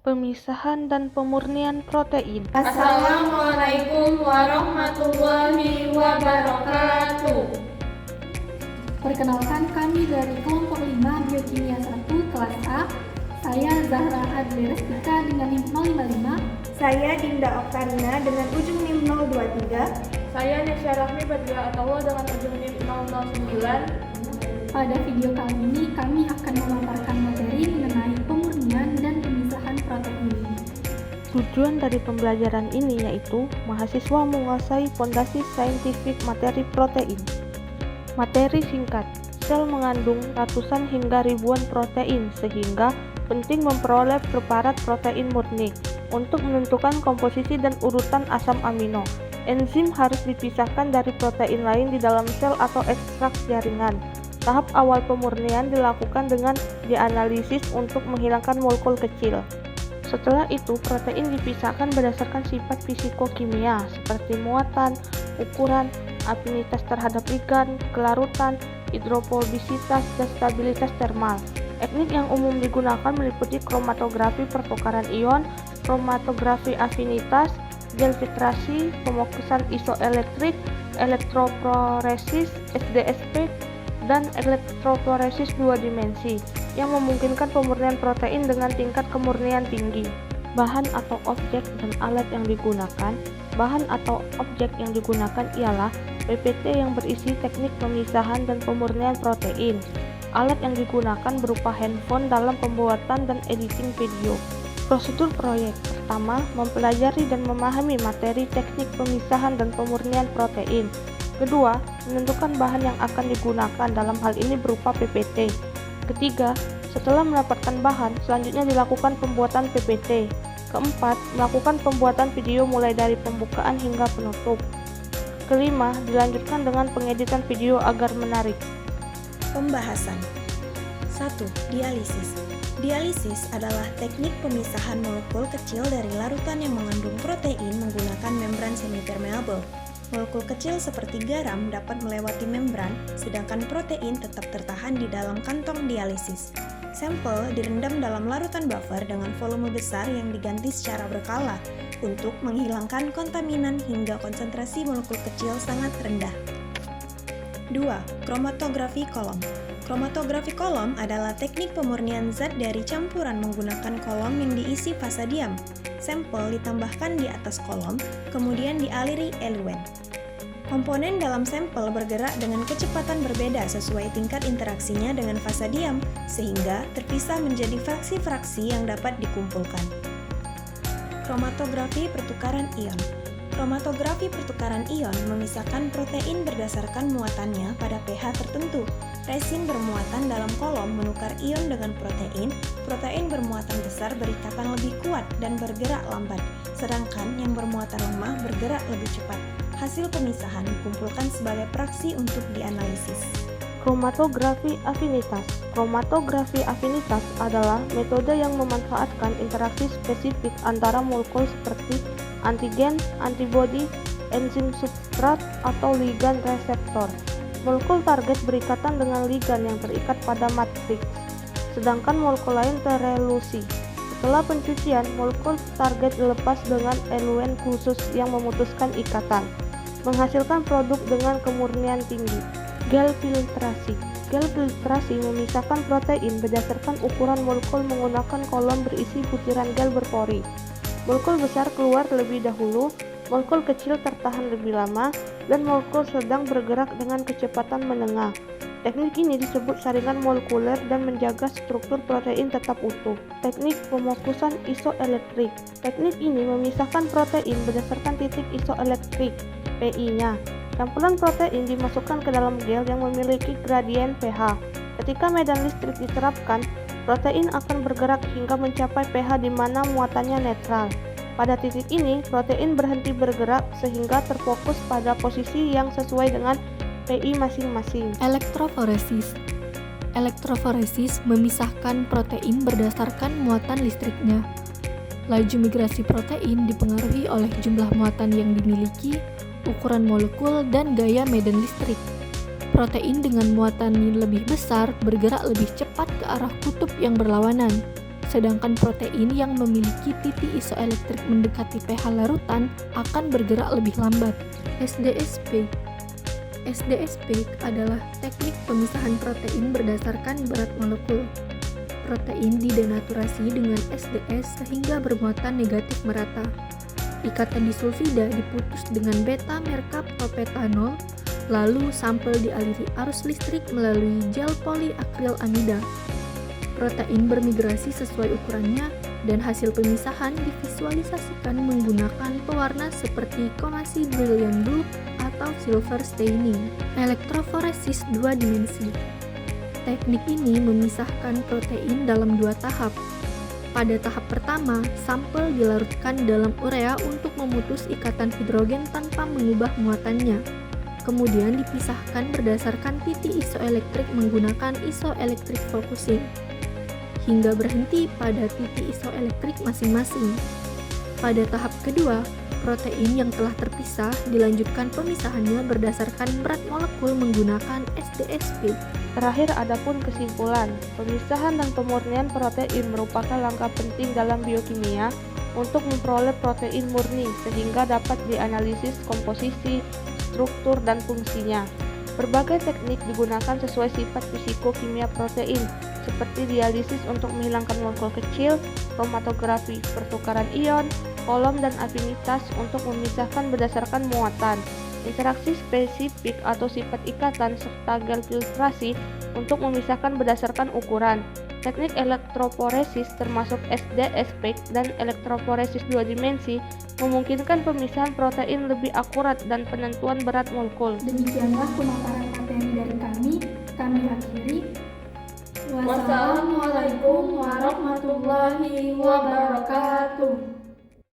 Pemisahan dan pemurnian protein. Assalamualaikum warahmatullahi wabarakatuh. Perkenalkan, kami dari kelompok 5 Biokimia 1 kelas A. Saya Zahra Adlerestika dengan NIM 055. Saya Dinda Oktarina dengan ujung NIM 023. Saya Nesya Rahmi Badria Ataulah dengan ujung NIM 009. Pada video kali ini kami akan memaparkan materi mengenai pemurnian dan pemisahan protein. Tujuan dari pembelajaran ini yaitu mahasiswa menguasai fondasi saintifik materi protein. Materi singkat, sel mengandung ratusan hingga ribuan protein sehingga penting memperoleh preparat protein murni untuk menentukan komposisi dan urutan asam amino. Enzim harus dipisahkan dari protein lain di dalam sel atau ekstrak jaringan. Tahap awal pemurnian dilakukan dengan dianalisis untuk menghilangkan molekul kecil. Setelah itu, protein dipisahkan berdasarkan sifat fisikokimia seperti muatan, ukuran, afinitas terhadap ligan, kelarutan, hidrofobisitas, dan stabilitas termal. Teknik yang umum digunakan meliputi kromatografi pertukaran ion, kromatografi afinitas, gel filtrasi, pemokusan isoelektrik, elektroforesis, SDSP, dan elektroforesis dua dimensi yang memungkinkan pemurnian protein dengan tingkat kemurnian tinggi. Bahan atau objek dan alat yang digunakan. Bahan atau objek yang digunakan ialah PPT yang berisi teknik pemisahan dan pemurnian protein. Alat yang digunakan berupa handphone dalam pembuatan dan editing video. Prosedur proyek. Pertama, mempelajari dan memahami materi teknik pemisahan dan pemurnian protein. Kedua, menentukan bahan yang akan digunakan, dalam hal ini berupa PPT. Ketiga, setelah mendapatkan bahan, selanjutnya dilakukan pembuatan PPT. Keempat, melakukan pembuatan video mulai dari pembukaan hingga penutup. Kelima, dilanjutkan dengan pengeditan video agar menarik. Pembahasan 1. Dialisis. Dialisis adalah teknik pemisahan molekul kecil dari larutan yang mengandung protein menggunakan membran semipermeable. Molekul kecil seperti garam dapat melewati membran, sedangkan protein tetap tertahan di dalam kantong dialisis. Sampel direndam dalam larutan buffer dengan volume besar yang diganti secara berkala untuk menghilangkan kontaminan hingga konsentrasi molekul kecil sangat rendah. 2. Kromatografi kolom. Kromatografi kolom adalah teknik pemurnian zat dari campuran menggunakan kolom yang diisi fasa diam. Sampel ditambahkan di atas kolom, kemudian dialiri eluen. Komponen dalam sampel bergerak dengan kecepatan berbeda sesuai tingkat interaksinya dengan fasa diam, sehingga terpisah menjadi fraksi-fraksi yang dapat dikumpulkan. Kromatografi pertukaran ion. Kromatografi pertukaran ion memisahkan protein berdasarkan muatannya pada pH tertentu. Resin bermuatan dalam kolom menukar ion dengan protein. Protein bermuatan besar berikatan lebih kuat dan bergerak lambat, sedangkan yang bermuatan lemah bergerak lebih cepat. Hasil pemisahan dikumpulkan sebagai fraksi untuk dianalisis. Kromatografi afinitas. Kromatografi afinitas adalah metode yang memanfaatkan interaksi spesifik antara molekul seperti antigen, antibodi, enzim substrat, atau ligan reseptor. Molekul target berikatan dengan ligan yang terikat pada matriks, sedangkan molekul lain terelusi. Setelah pencucian, molekul target dilepas dengan eluen khusus yang memutuskan ikatan, menghasilkan produk dengan kemurnian tinggi. Gel filtrasi. Gel filtrasi memisahkan protein berdasarkan ukuran molekul menggunakan kolom berisi butiran gel berpori. Molekul besar keluar terlebih dahulu, molekul kecil tertahan lebih lama, dan molekul sedang bergerak dengan kecepatan menengah. Teknik ini disebut saringan molekuler dan menjaga struktur protein tetap utuh. Teknik pemokusan isoelektrik. Teknik ini memisahkan protein berdasarkan titik isoelektrik, PI-nya. Campuran protein dimasukkan ke dalam gel yang memiliki gradien pH. Ketika medan listrik diterapkan, protein akan bergerak hingga mencapai pH di mana muatannya netral. Pada titik ini, protein berhenti bergerak sehingga terfokus pada posisi yang sesuai dengan PI masing-masing. Elektroforesis. Elektroforesis memisahkan protein berdasarkan muatan listriknya. Laju migrasi protein dipengaruhi oleh jumlah muatan yang dimiliki, ukuran molekul, dan gaya medan listrik. Protein dengan muatan lebih besar bergerak lebih cepat ke arah kutub yang berlawanan, sedangkan protein yang memiliki titik isoelektrik mendekati pH larutan akan bergerak lebih lambat. SDSP adalah teknik pemisahan protein berdasarkan berat molekul. Protein didenaturasi dengan SDS sehingga bermuatan negatif merata. Ikatan disulfida diputus dengan beta-merkaptopetanol, lalu sampel dialiri arus listrik melalui gel poliakrilamida. Protein bermigrasi sesuai ukurannya dan hasil pemisahan divisualisasikan menggunakan pewarna seperti komasi brilliant blue atau silver staining. Elektroforesis 2 dimensi. Teknik ini memisahkan protein dalam 2 tahap. Pada tahap pertama, sampel dilarutkan dalam urea untuk memutus ikatan hidrogen tanpa mengubah muatannya. Kemudian dipisahkan berdasarkan titik isoelektrik menggunakan isoelectric focusing, hingga berhenti pada titik isoelektrik masing-masing. Pada tahap kedua, protein yang telah terpisah dilanjutkan pemisahannya berdasarkan berat molekul menggunakan SDSP. Terakhir, adapun kesimpulan, pemisahan dan pemurnian protein merupakan langkah penting dalam biokimia untuk memperoleh protein murni sehingga dapat dianalisis komposisi, struktur, dan fungsinya. Berbagai teknik digunakan sesuai sifat fisikokimia protein, seperti dialisis untuk menghilangkan molekul kecil, kromatografi pertukaran ion, kolom, dan afinitas untuk memisahkan berdasarkan muatan, interaksi spesifik atau sifat ikatan, serta gel filtrasi untuk memisahkan berdasarkan ukuran. Teknik elektroforesis termasuk SDSP dan elektroforesis 2 dimensi memungkinkan pemisahan protein lebih akurat dan penentuan berat molekul. Demikianlah pemaparan materi dari kami akhiri. Wassalamualaikum warahmatullahi wabarakatuh.